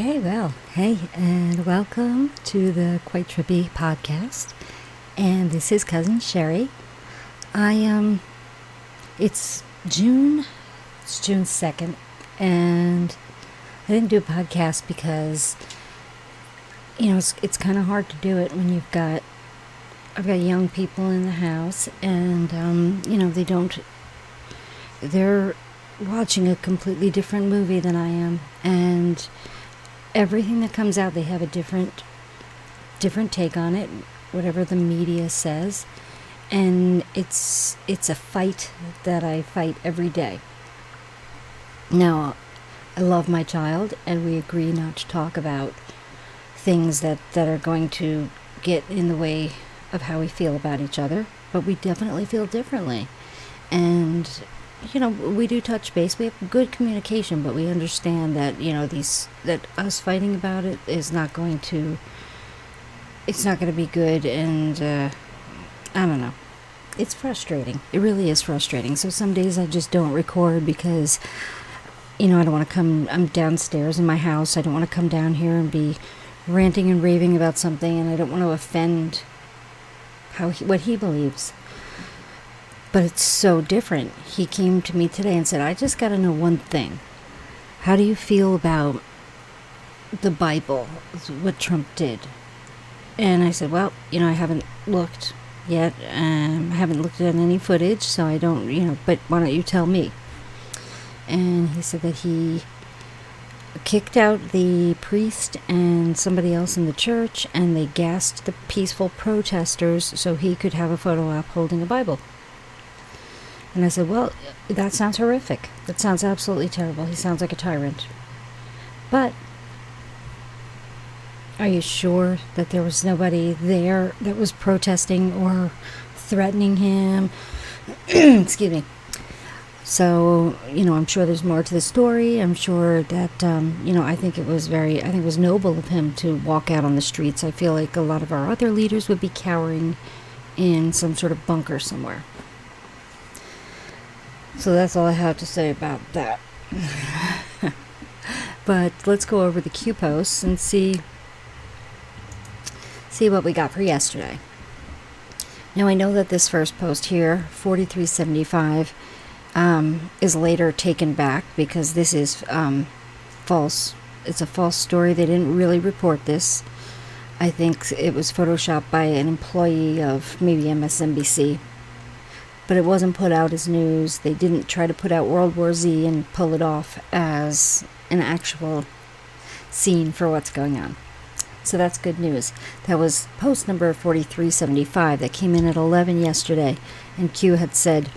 Okay, well, hey, and welcome to the Quite Trippy podcast. And this is Cousin Sherry. It's June 2nd, and I didn't do a podcast because, it's kind of hard to do it when I've got young people in the house, and, they're watching a completely different movie than I am, and everything that comes out, they have a different take on it, whatever the media says, and it's a fight that I fight every day. Now, I love my child, and we agree not to talk about things that are going to get in the way of how we feel about each other, but we definitely feel differently. And we do touch base. We have good communication, but we understand that, that us fighting about it is not going to be good, and I don't know. It's frustrating. It really is frustrating. So some days I just don't record because, I don't want to come, I'm downstairs in my house. I don't want to come down here and be ranting and raving about something, and I don't want to offend what he believes. But it's so different. He came to me today and said, I just got to know one thing. How do you feel about the Bible, what Trump did? And I said, well, I haven't looked yet. I haven't looked at any footage, so I don't, but why don't you tell me? And he said that he kicked out the priest and somebody else in the church, and they gassed the peaceful protesters so he could have a photo op holding a Bible. And I said, well, that sounds horrific. That sounds absolutely terrible. He sounds like a tyrant. But are you sure that there was nobody there that was protesting or threatening him? Excuse me. So, I'm sure there's more to the story. I'm sure that, I think it was noble of him to walk out on the streets. I feel like a lot of our other leaders would be cowering in some sort of bunker somewhere. So that's all I have to say about that. But let's go over the Q posts and see what we got for yesterday. Now I know that this first post here, 4375, is later taken back because this is false. It's a false story. They didn't really report this. I think it was photoshopped by an employee of maybe MSNBC. But it wasn't put out as news. They didn't try to put out World War Z and pull it off as an actual scene for what's going on. So that's good news. That was post number 4375 that came in at 11 yesterday. And Q had said,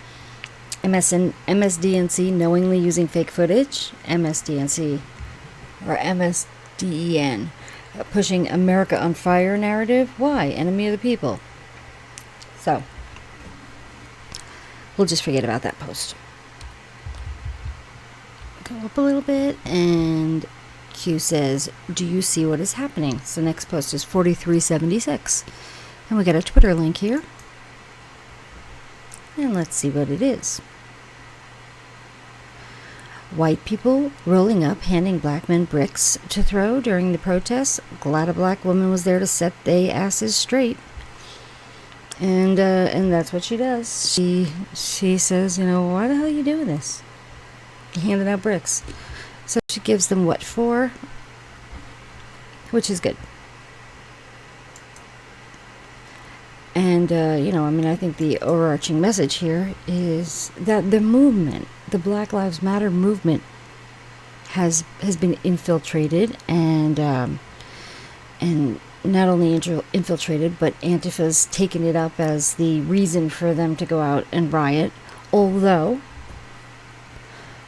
MSDNC knowingly using fake footage. MSDNC, or MSDEN, pushing America on fire narrative. Why? Enemy of the people. So we'll just forget about that post. Go up a little bit, and Q says, do you see what is happening? So next post is 4376. And we got a Twitter link here. And let's see what it is. White people rolling up, handing black men bricks to throw during the protests. Glad a black woman was there to set they asses straight. And that's what she does. She says, why the hell are you doing this? Handing out bricks. So she gives them what for, which is good. And, I think the overarching message here is that the movement, the Black Lives Matter movement, has been infiltrated and not only infiltrated, but Antifa's taken it up as the reason for them to go out and riot. Although,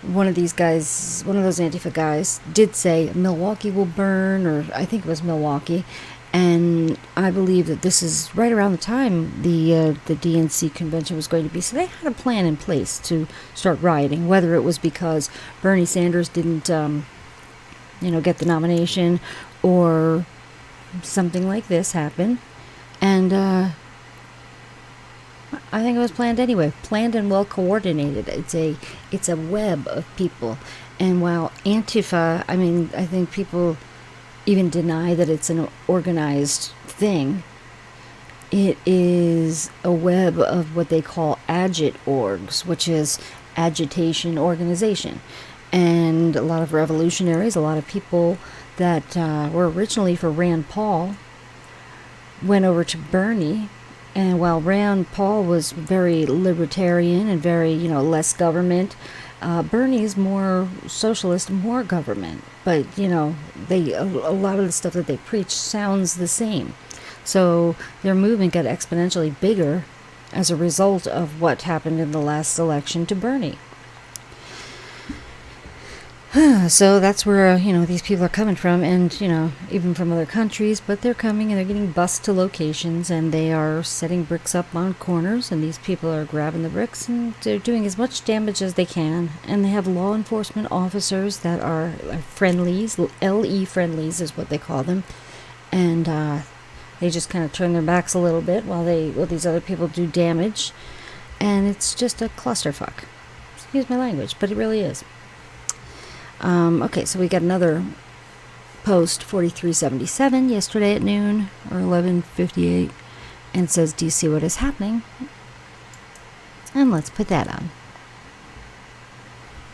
one of those Antifa guys did say Milwaukee will burn, or I think it was Milwaukee, and I believe that this is right around the time the DNC convention was going to be. So they had a plan in place to start rioting, whether it was because Bernie Sanders didn't, get the nomination, or something like this happened, and I think it was planned anyway, planned and well coordinated. It's a web of people, and while Antifa, I think people even deny that it's an organized thing. It is a web of what they call AgitOrgs, which is agitation organization. And a lot of revolutionaries, a lot of people that were originally for Rand Paul went over to Bernie. And while Rand Paul was very libertarian and very, less government, Bernie's more socialist, more government. But, a lot of the stuff that they preach sounds the same. So their movement got exponentially bigger as a result of what happened in the last election to Bernie. So that's where, these people are coming from, and, even from other countries, but they're coming and they're getting bused to locations, and they are setting bricks up on corners, and these people are grabbing the bricks, and they're doing as much damage as they can, and they have law enforcement officers that are friendlies, LE friendlies is what they call them, and they just kind of turn their backs a little bit while these other people do damage, and it's just a clusterfuck. Excuse my language, but it really is. Okay, so we got another post, 4377, yesterday at noon, or 11:58, and it says, "Do you see what is happening?" And let's put that on.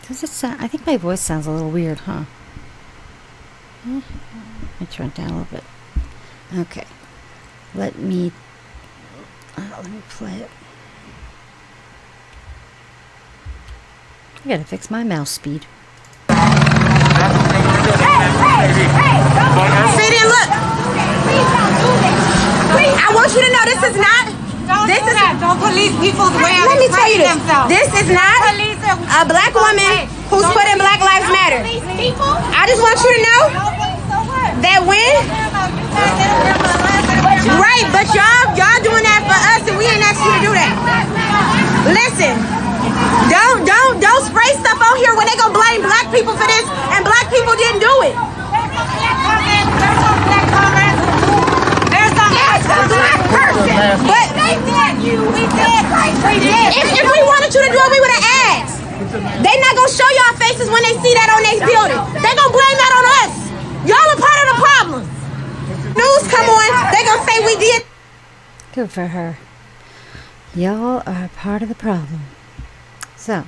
Does it sound, I think my voice sounds a little weird, huh? Let me turn it down a little bit. Okay, let me play it. I gotta fix my mouse speed. Sit and look. I want you to know this is not. Don't police people's way of expressing themselves. Let me tell you this. This is not a black woman who's putting Black Lives Matter. I just want you to know that when. Right, but y'all doing that for us, and we ain't asked you to do that. Listen. Don't spray stuff on here when they gonna blame black people for this, and black people didn't do it. There's a black person. But if we wanted you to do it, we would have asked. They not gonna show y'all faces when they see that on their building. They gonna blame that on us. Y'all are part of the problem. News come on, they gonna say we did. Good for her. Y'all are part of the problem. So,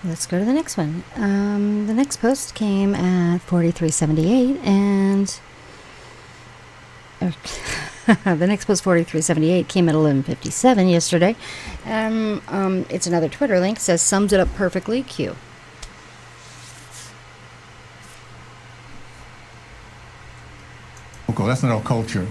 let's go to the next one. The next post came at 4378, and the next post, 4378, came at 11:57 yesterday. It's another Twitter link. It says, "Sums it up perfectly." Q. Okay, that's not our culture.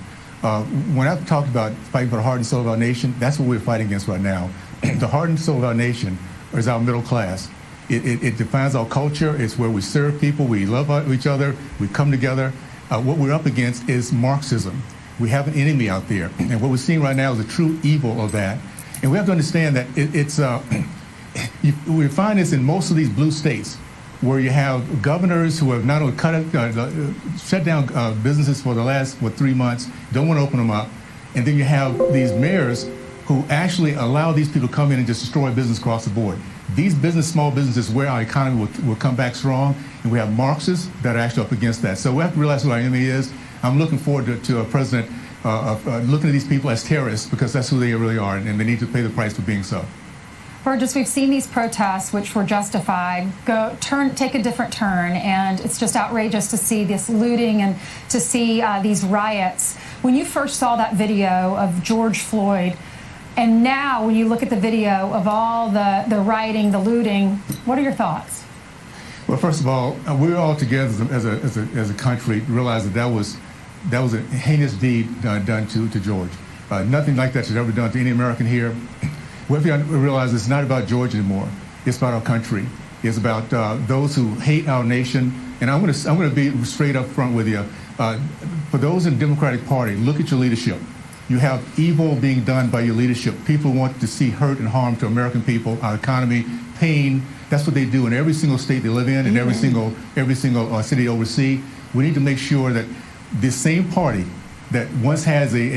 When I've talked about fighting for the heart and soul of our nation, that's what we're fighting against right now. The heart and soul of our nation is our middle class. It defines our culture. It's where we serve people. We love each other. We come together. What we're up against is Marxism. We have an enemy out there. And what we're seeing right now is the true evil of that. And we have to understand that we find this in most of these blue states, where you have governors who have not only shut down businesses for the last 3 months, don't want to open them up, and then you have these mayors who actually allow these people to come in and just destroy business across the board. These small businesses, where our economy will come back strong, and we have Marxists that are actually up against that. So we have to realize who our enemy is. I'm looking forward to a president looking at these people as terrorists, because that's who they really are, and they need to pay the price for being so. Burgess, we've seen these protests, which were justified, take a different turn, and it's just outrageous to see this looting and to see these riots. When you first saw that video of George Floyd, and now when you look at the video of all the rioting, the looting, what are your thoughts? Well, first of all, we're all together as a country realize that was a heinous deed done to George. Nothing like that should ever be done to any American here. We have to realize it's not about George anymore. It's about our country. It's about those who hate our nation. And I'm going to be straight up front with you. For those in the Democratic Party, look at your leadership. You have evil being done by your leadership. People want to see hurt and harm to American people, our economy, pain. That's what they do in every single state they live in, and every single city they oversee. We need to make sure that this same party that once has a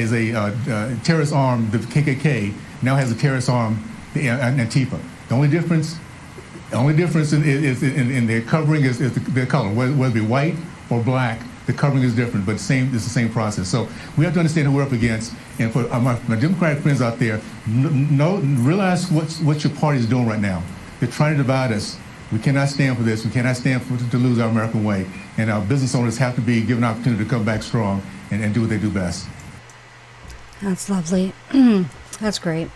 terrorist arm, the KKK, now has a terrorist arm, Antifa. The only difference The only difference in their covering is their color. Whether it be white or black, the covering is different, but it's the same process. So we have to understand who we're up against. And for my Democratic friends out there, realize what your party is doing right now. They're trying to divide us. We cannot stand for this. We cannot stand to lose our American way. And our business owners have to be given an opportunity to come back strong and do what they do best. That's lovely. That's great.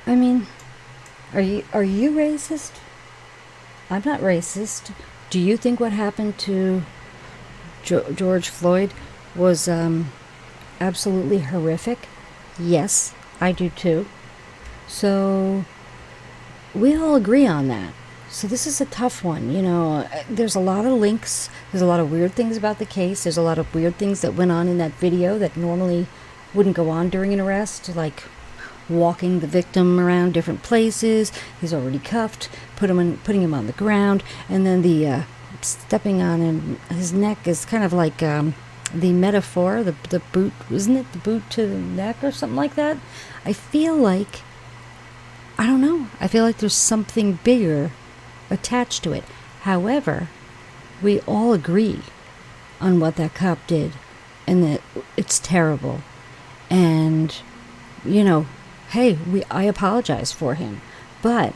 I mean, are you racist? I'm not racist. Do you think what happened to George Floyd was absolutely horrific? Yes, I do too. So we all agree on that. So this is a tough one. You know, there's a lot of links. There's a lot of weird things about the case. There's a lot of weird things that went on in that video that normally wouldn't go on during an arrest, like walking the victim around different places. He's already cuffed, putting him on the ground, and then the stepping on his neck is kind of like the metaphor, the boot, isn't it? The boot to the neck or something like that. I feel like, I don't know, I feel like there's something bigger attached to it. However, we all agree on what that cop did and that it's terrible. And, you know, hey, I apologize for him, but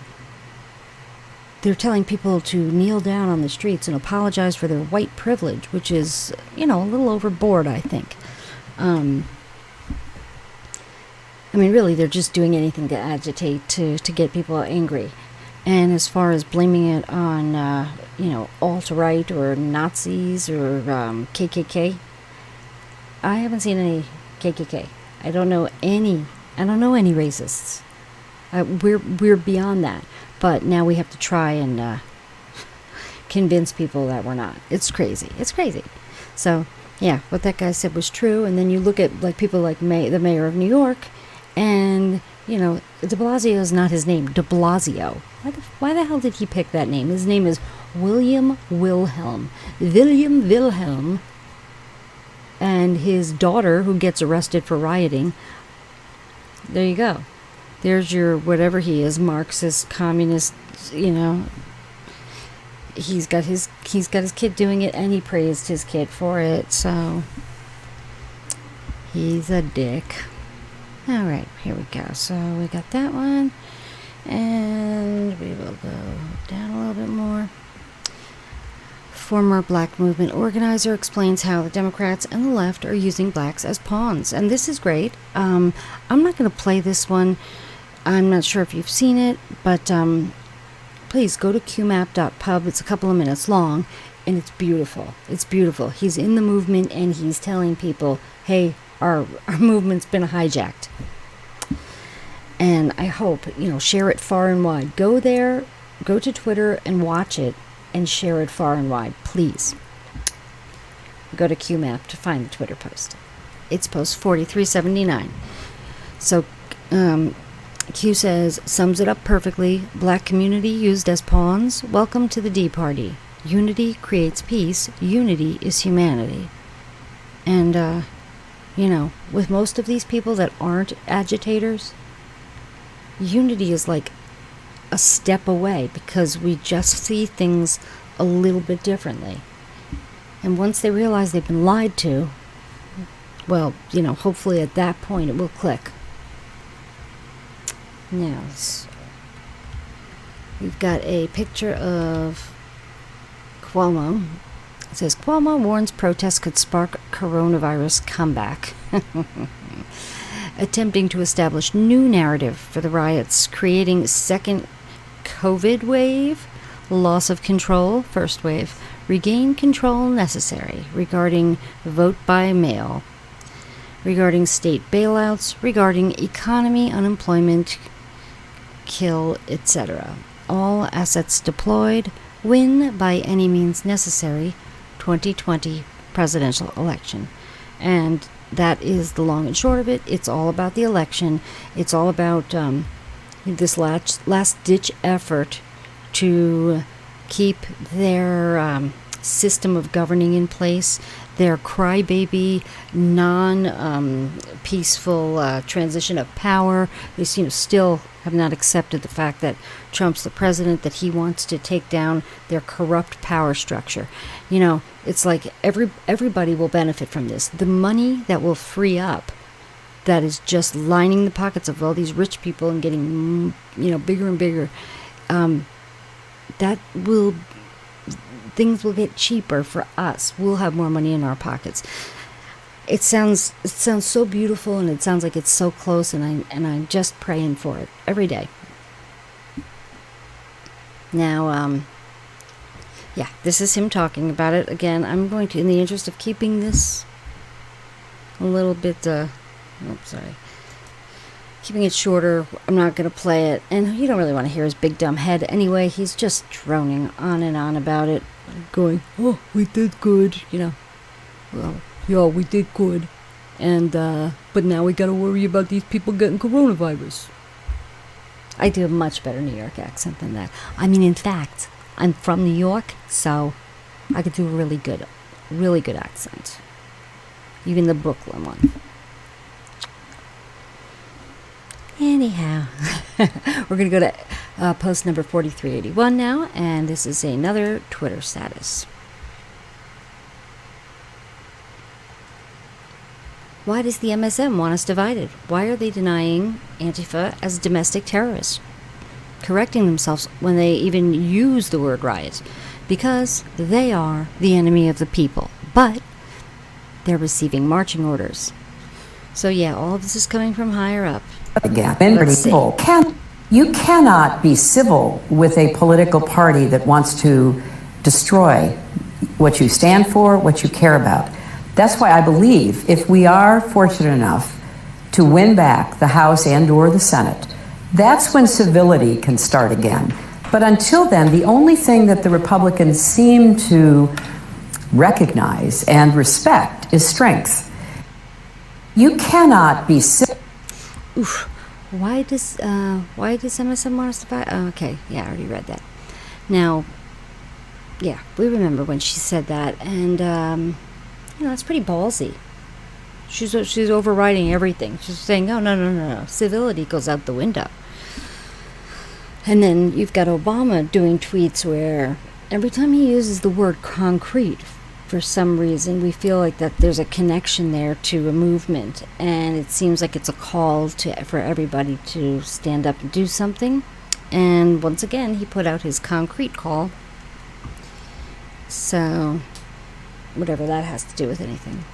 they're telling people to kneel down on the streets and apologize for their white privilege, which is, you know, a little overboard, I think. I mean, really, they're just doing anything to agitate, to get people angry. And as far as blaming it on, you know, alt-right or Nazis or KKK, I haven't seen any KKK. I don't know any racists. We're beyond that. But now we have to try and convince people that we're not. It's crazy. It's crazy. So, yeah, what that guy said was true. And then you look at like people like the mayor of New York, and, you know, de Blasio is not his name. De Blasio. Why the hell did he pick that name? His name is William Wilhelm. William Wilhelm. And his daughter, who gets arrested for rioting. There you go. There's your whatever he is, Marxist, communist, you know. He's got his kid doing it, and he praised his kid for it, so he's a dick. All right, here we go. So we got that one, and we will go down a little bit more. Former Black Movement organizer explains how the Democrats and the left are using blacks as pawns, and this is great. I'm not going to play this one. I'm not sure if you've seen it, but please go to qmap.pub. It's a couple of minutes long, and it's beautiful. It's beautiful. He's in the movement, and he's telling people, hey, our movement's been hijacked. And I hope, you know, share it far and wide. Go there, go to Twitter and watch it, and share it far and wide, please. Go to QMAP to find the Twitter post. It's post 4379. So, Q says, sums it up perfectly. Black community used as pawns. Welcome to the D Party. Unity creates peace. Unity is humanity. And, you know, with most of these people that aren't agitators, unity is like a step away because we just see things a little bit differently. And once they realize they've been lied to, well, you know, hopefully at that point it will click. Now, we've got a picture of Cuomo. It says, Cuomo warns protests could spark coronavirus comeback. Attempting to establish new narrative for the riots, creating second COVID wave, loss of control, first wave, regain control necessary, regarding vote by mail, regarding state bailouts, regarding economy, unemployment, kill, etc. All assets deployed, win by any means necessary, 2020 presidential election. And that is the long and short of it. It's all about the election. It's all about this last-ditch effort to keep their system of governing in place, their crybaby, non-peaceful transition of power. They, still have not accepted the fact that Trump's the president, that he wants to take down their corrupt power structure. It's like everybody will benefit from this. The money that will free up, that is just lining the pockets of all these rich people and getting, bigger and bigger, things will get cheaper for us. We'll have more money in our pockets. It sounds so beautiful, and it sounds like it's so close, and I'm just praying for it every day. Now, this is him talking about it. Again, I'm going to, in the interest of keeping this a little bit, keeping it shorter, I'm not going to play it. And you don't really want to hear his big dumb head anyway. He's just droning on and on about it, going, oh, we did good, Well, yeah, we did good. And, but now we got to worry about these people getting coronavirus. I do a much better New York accent than that. I mean, in fact, I'm from New York, so I could do a really good accent. Even the Brooklyn one. Anyhow, we're going to go to post number 4381 now, and this is another Twitter status. Why does the MSM want us divided? Why are they denying Antifa as domestic terrorists? Correcting themselves when they even use the word riot. Because they are the enemy of the people. But they're receiving marching orders. So yeah, all of this is coming from higher up. You cannot be civil with a political party that wants to destroy what you stand for, what you care about. That's why I believe if we are fortunate enough to win back the House and/or the Senate, that's when civility can start again. But until then, the only thing that the Republicans seem to recognize and respect is strength. You cannot be civil. Oof. Why does MSM want us to fight? Oh, okay, yeah, I already read that. Now, yeah, we remember when she said that, and that's pretty ballsy. She's overriding everything. She's saying, no, civility goes out the window. And then you've got Obama doing tweets where every time he uses the word concrete, for some reason, we feel like that there's a connection there to a movement, and it seems like it's a call for everybody to stand up and do something. And once again, he put out his concrete call. So, whatever that has to do with anything.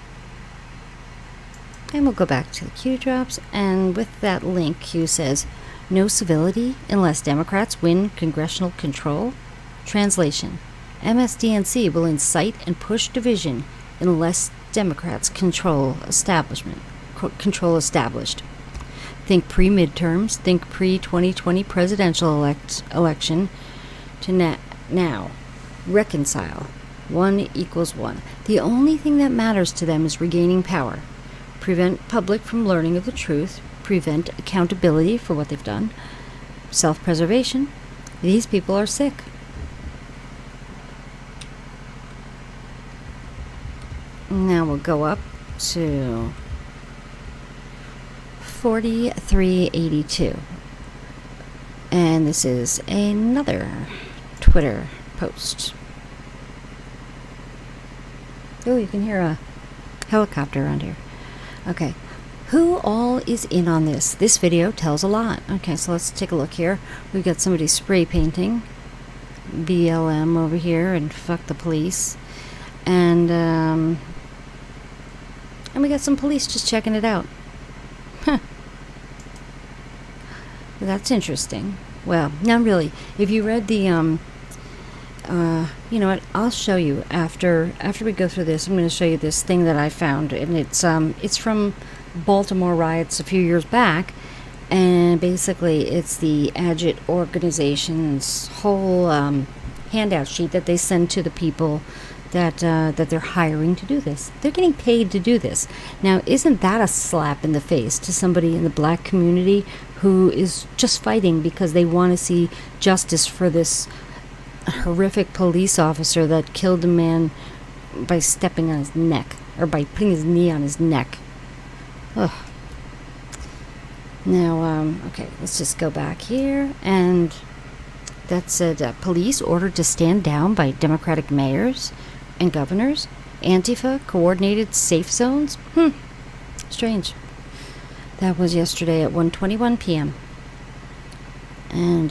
And we'll go back to the Q drops, and with that link, Q says, no civility unless Democrats win congressional control. Translation. MSDNC will incite and push division unless Democrats control established. Think pre-midterms, think pre-2020 presidential election to now. Reconcile. 1 equals 1. The only thing that matters to them is regaining power. Prevent public from learning of the truth. Prevent accountability for what they've done. Self-preservation. These people are sick. Now we'll go up to 4382. And this is another Twitter post. Oh, you can hear a helicopter around here. Okay. Who all is in on this? This video tells a lot. Okay, so let's take a look here. We've got somebody spray painting BLM over here and fuck the police. And we got some police just checking it out. Huh. That's interesting. Well, not really. If you read the, you know what? I'll show you after we go through this. I'm going to show you this thing that I found, and it's from Baltimore riots a few years back, and basically it's the Agit organization's whole handout sheet that they send to the people that they're hiring to do this. They're getting paid to do this. Now, isn't that a slap in the face to somebody in the black community who is just fighting because they want to see justice for this horrific police officer that killed a man by stepping on his neck, or by putting his knee on his neck. Ugh. Now, okay, let's just go back here, and that said, police ordered to stand down by Democratic mayors and governors. Antifa coordinated safe zones. Strange. That was yesterday at 1:21 p.m. And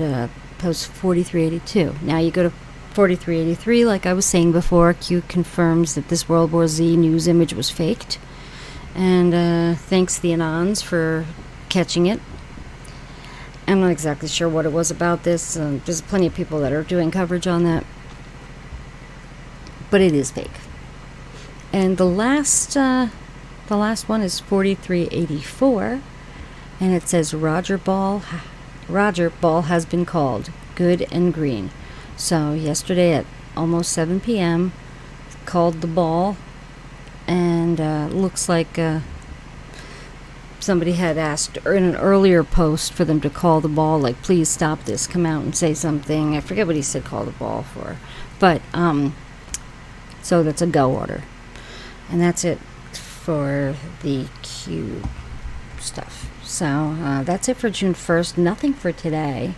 post 4382. Now you go to 4383, like I was saying before. Q confirms that this World War Z news image was faked, and thanks the Anons for catching it. I'm not exactly sure what it was about this. There's plenty of people that are doing coverage on that, but it is fake. And the last one is 4384, and it says Roger Ball has been called good and green. So yesterday at almost 7 p.m. called the ball, and looks like somebody had asked in an earlier post for them to call the ball, like, please stop this, come out and say something. I forget what he said call the ball for, but so that's a go order. And that's it for the Q stuff. So that's it for June 1st. Nothing for today.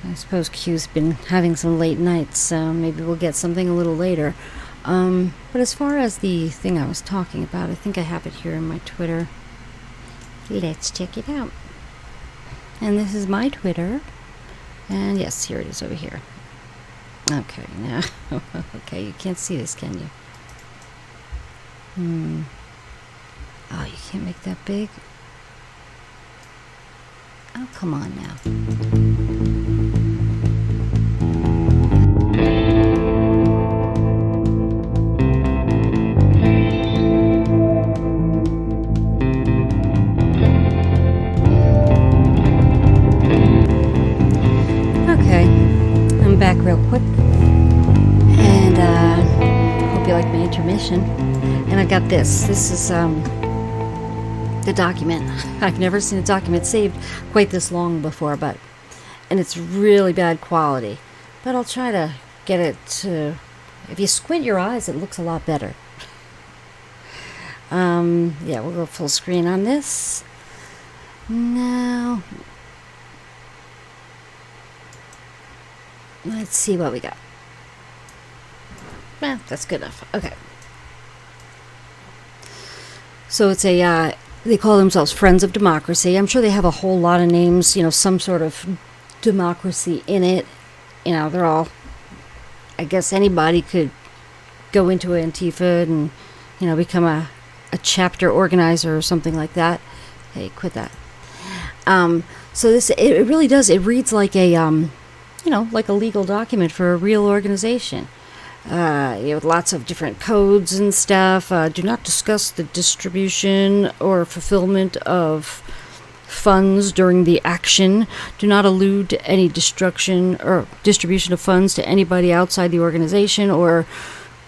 I suppose Q's been having some late nights, so maybe we'll get something a little later. But as far as the thing I was talking about, I think I have it here in my Twitter. Let's check it out. And this is my Twitter. And yes, here it is over here. Okay, now, okay, you can't see this, can you? Oh, you can't make that big? Oh, come on now. Back real quick, and hope you like my intermission. And I got this is the document. I've never seen a document saved quite this long before, and it's really bad quality, but I'll try to get it to, if you squint your eyes, it looks a lot better. Yeah, we'll go full screen on this now. Let's see what we got. Well, that's good enough. Okay. So it's they call themselves Friends of Democracy. I'm sure they have a whole lot of names, some sort of democracy in it. They're all, I guess anybody could go into Antifa and, become a chapter organizer or something like that. Hey, quit that. So this, it really does, it reads like a, like a legal document for a real organization. Lots of different codes and stuff. Do not discuss the distribution or fulfillment of funds during the action. Do not allude to any destruction or distribution of funds to anybody outside the organization or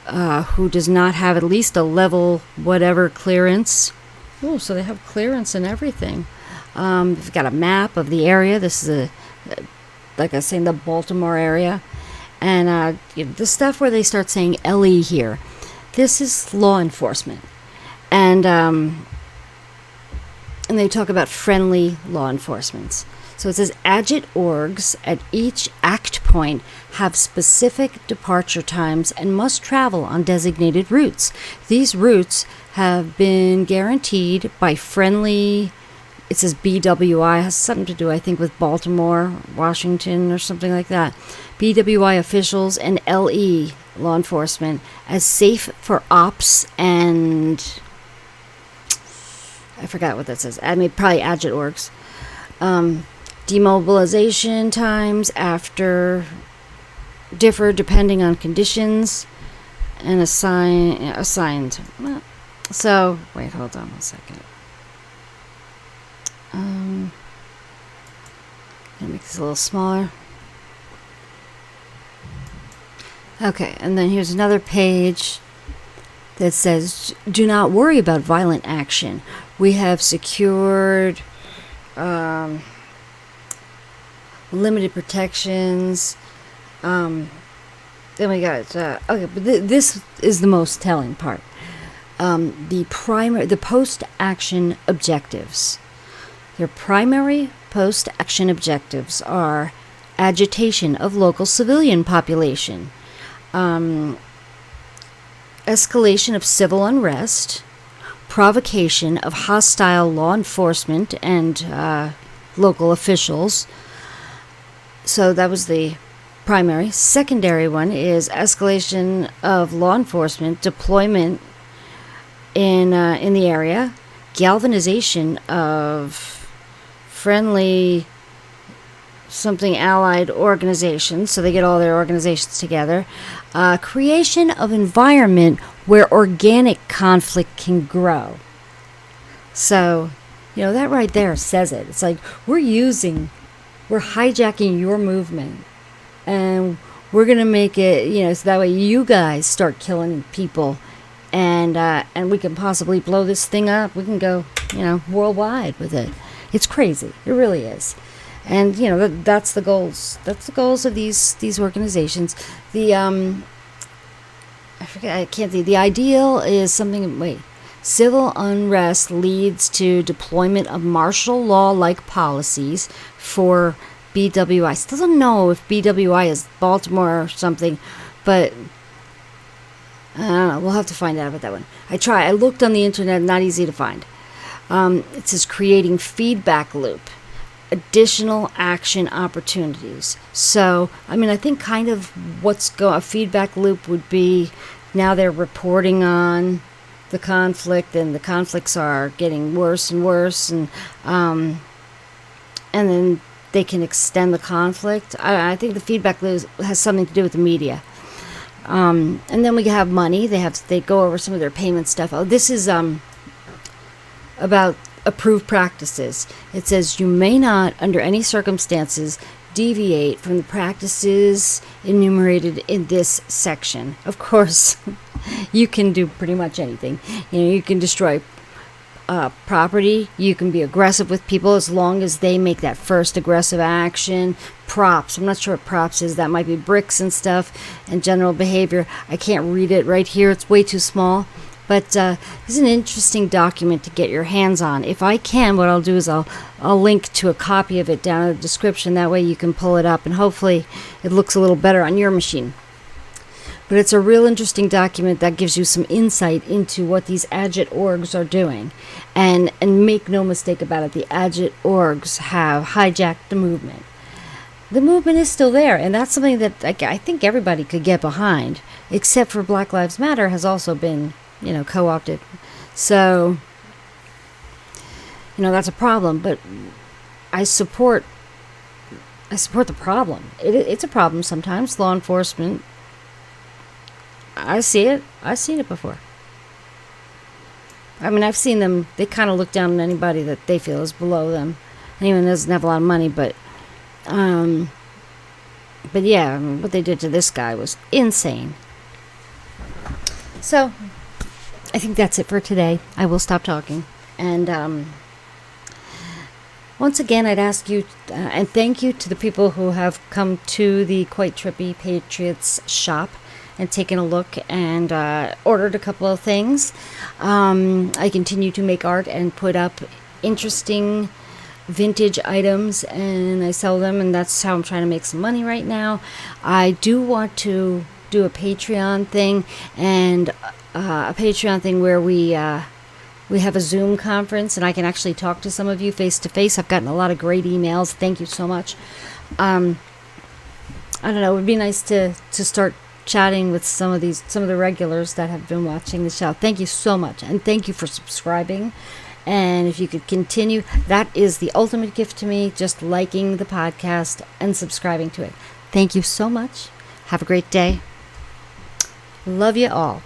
who does not have at least a level whatever clearance. Oh, so they have clearance and everything. They've got a map of the area. This is like I was saying, the Baltimore area. And the stuff where they start saying LE here, this is law enforcement. And they talk about friendly law enforcement. So it says AgitOrgs at each act point have specific departure times and must travel on designated routes. These routes have been guaranteed by friendly, it says BWI, has something to do, I think, with Baltimore, Washington, or something like that. BWI officials and LE law enforcement as safe for ops and I forgot what that says. I mean, probably AgitOrgs. Demobilization times after differ depending on conditions and assigned. So wait, hold on 1 second. Gonna make this a little smaller. Okay, and then here's another page that says, do not worry about violent action. We have secured limited protections. Then we got okay, but this is the most telling part. The post-action objectives. Their primary post-action objectives are agitation of local civilian population, escalation of civil unrest, provocation of hostile law enforcement and local officials. So that was the primary. Secondary one is escalation of law enforcement deployment in the area, galvanization of friendly something allied organizations, so they get all their organizations together, creation of environment where organic conflict can grow. So, that right there says it. It's like we're hijacking your movement, and we're gonna make it, so that way you guys start killing people, and we can possibly blow this thing up. We can go, worldwide with it. It's crazy. It really is. And that's the goals. That's the goals of these organizations. The The ideal is something. Civil unrest leads to deployment of martial law-like policies for BWI. Still don't know if BWI is Baltimore or something, but I don't know. We'll have to find out about that one. I looked on the internet. Not easy to find. It says creating feedback loop, additional action opportunities. So, I think kind of a feedback loop would be now they're reporting on the conflict, and the conflicts are getting worse and worse, and then they can extend the conflict. I think the feedback loop has something to do with the media. And then we have money. They go over some of their payment stuff. Oh, this is about approved practices. It says you may not, under any circumstances, deviate from the practices enumerated in this section. Of course, you can do pretty much anything. You can destroy property. You can be aggressive with people as long as they make that first aggressive action. Props. I'm not sure what props is. That might be bricks and stuff, and general behavior. I can't read it right here. It's way too small. But this is an interesting document to get your hands on. If I can, what I'll do is I'll link to a copy of it down in the description. That way you can pull it up, and hopefully it looks a little better on your machine. But it's a real interesting document that gives you some insight into what these AgitOrgs are doing. And make no mistake about it, the AgitOrgs have hijacked the movement. The movement is still there, and that's something that I think everybody could get behind, except for Black Lives Matter has also been co-opted. So, that's a problem, but I support the problem. It's a problem sometimes. Law enforcement, I see it. I've seen it before. I've seen them, they kind of look down on anybody that they feel is below them. Anyone that doesn't have a lot of money, but yeah, what they did to this guy was insane. So, I think that's it for today. I will stop talking. And once again, I'd ask you, and thank you to the people who have come to the Quite Trippy Patriots shop and taken a look and ordered a couple of things. I continue to make art and put up interesting vintage items, and I sell them, and that's how I'm trying to make some money right now. I do want to do a Patreon thing, and a Patreon thing where we have a Zoom conference, and I can actually talk to some of you face to face. I've gotten a lot of great emails. Thank you so much. I don't know. It would be nice to start chatting with some of the regulars that have been watching the show. Thank you so much, and thank you for subscribing. And if you could continue, that is the ultimate gift to me, just liking the podcast and subscribing to it. Thank you so much. Have a great day. Love you all.